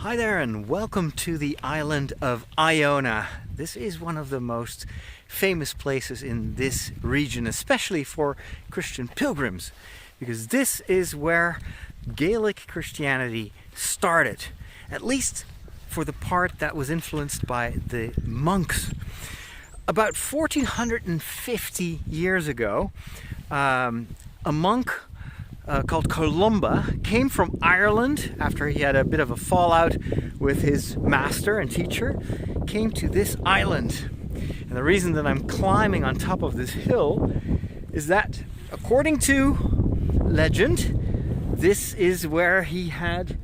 Hi there and welcome to the island of Iona. This is one of the most famous places in this region, especially for Christian pilgrims, because this is where Gaelic Christianity started, at least for the part that was influenced by the monks. About 1450 years ago, a monk called Columba came from Ireland after he had a bit of a fallout with his master and teacher, came to this island. And the reason that I'm climbing on top of this hill is that, according to legend, this is where he had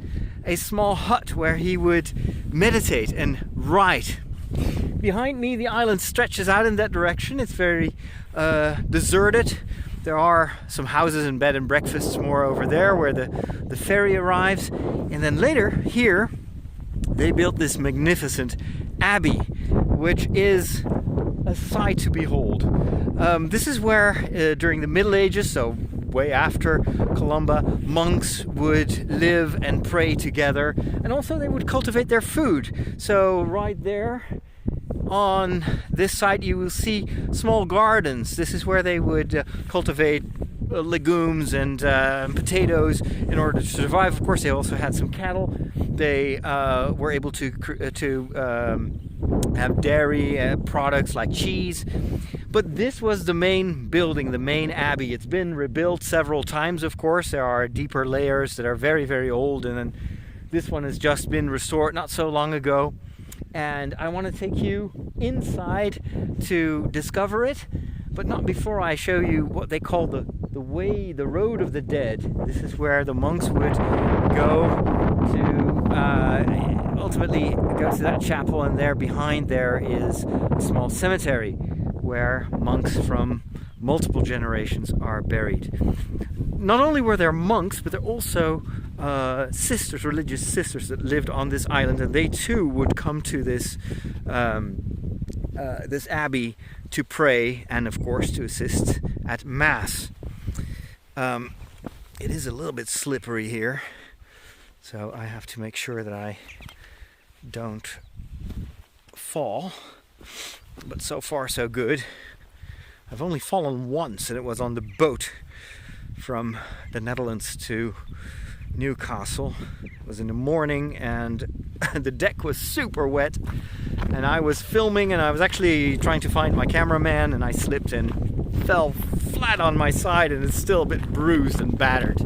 a small hut where he would meditate and write. Behind me, the island stretches out in that direction. It's very deserted. There are some houses and bed and breakfasts more over there where the ferry arrives. And then later, here, they built this magnificent abbey, which is a sight to behold. This is where, during the Middle Ages, so way after Columba, monks would live and pray together. And also they would cultivate their food. So right there, on this side you will see small gardens. This is where they would cultivate legumes and potatoes in order to survive. Of course, they also had some cattle. They were able to have dairy products like cheese. But this was the main building, the main abbey. It's been rebuilt several times, of course. There are deeper layers that are very, very old, and then this one has just been restored not so long ago. And I want to take you inside to discover it, but not before I show you what they call the road of the dead. This is where the monks would go to ultimately go to that chapel, and there behind there is a small cemetery where monks from multiple generations are buried. Not only were there monks, but there are also sisters, religious sisters that lived on this island, and they too would come to this this abbey to pray and, of course, to assist at Mass. It is a little bit slippery here, so I have to make sure that I don't fall. But so far, so good. I've only fallen once, and it was on the boat from the Netherlands to Newcastle. It was in the morning, and the deck was super wet, and I was filming, and I was actually trying to find my cameraman, and I slipped and fell flat on my side, and it's still a bit bruised and battered.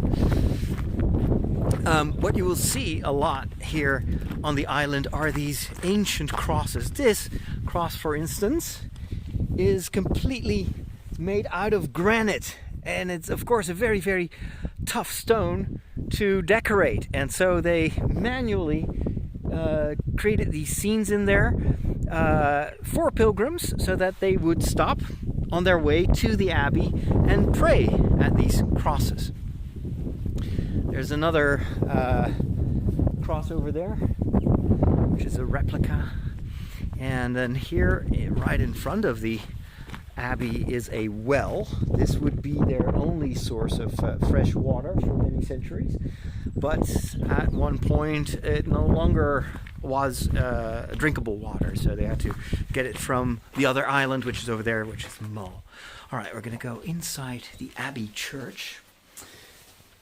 What you will see a lot here on the island are these ancient crosses. This cross, for instance, is completely made out of granite, and it's of course a very, very tough stone to decorate, and so they manually created these scenes in there for pilgrims so that they would stop on their way to the abbey and pray at these crosses. There's another cross over there, which is a replica, and then here right in front of the abbey is a well. This would be their only source of fresh water for many centuries, but at one point it no longer was drinkable water, so they had to get it from the other island, which is over there, which is Mull. All right, we're going to go inside the Abbey church,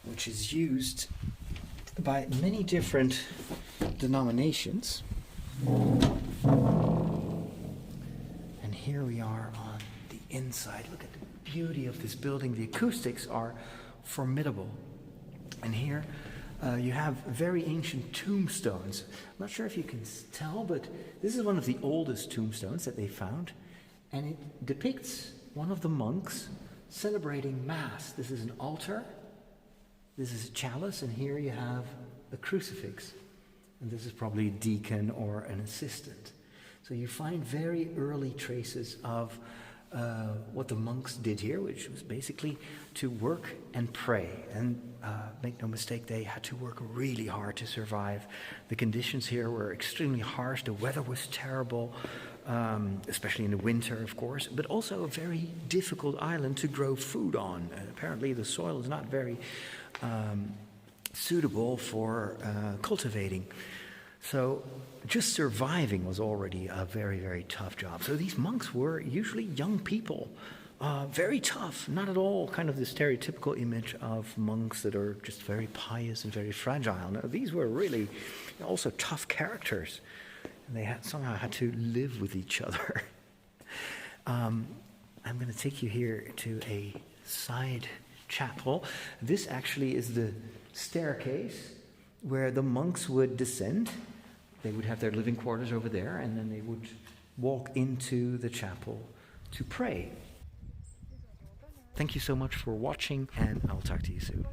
which is used by many different denominations. And here we are on the inside. Look at the beauty of this building. The acoustics are formidable. And here you have very ancient tombstones. I'm not sure if you can tell, but this is one of the oldest tombstones that they found. And it depicts one of the monks celebrating Mass. This is an altar. This is a chalice, and here you have a crucifix. And this is probably a deacon or an assistant. So you find very early traces of what the monks did here, which was basically to work and pray. And make no mistake, they had to work really hard to survive. The conditions here were extremely harsh. The weather was terrible, especially in the winter, of course, but also a very difficult island to grow food on. Apparently the soil is not very suitable for cultivating. So just surviving was already a very, very tough job. So these monks were usually young people, very tough, not at all kind of the stereotypical image of monks that are just very pious and very fragile. No, these were really also tough characters. And they somehow had to live with each other. I'm going to take you here to a side chapel. This actually is the staircase where the monks would descend. They would have their living quarters over there, and then they would walk into the chapel to pray. Thank you so much for watching, and I'll talk to you soon.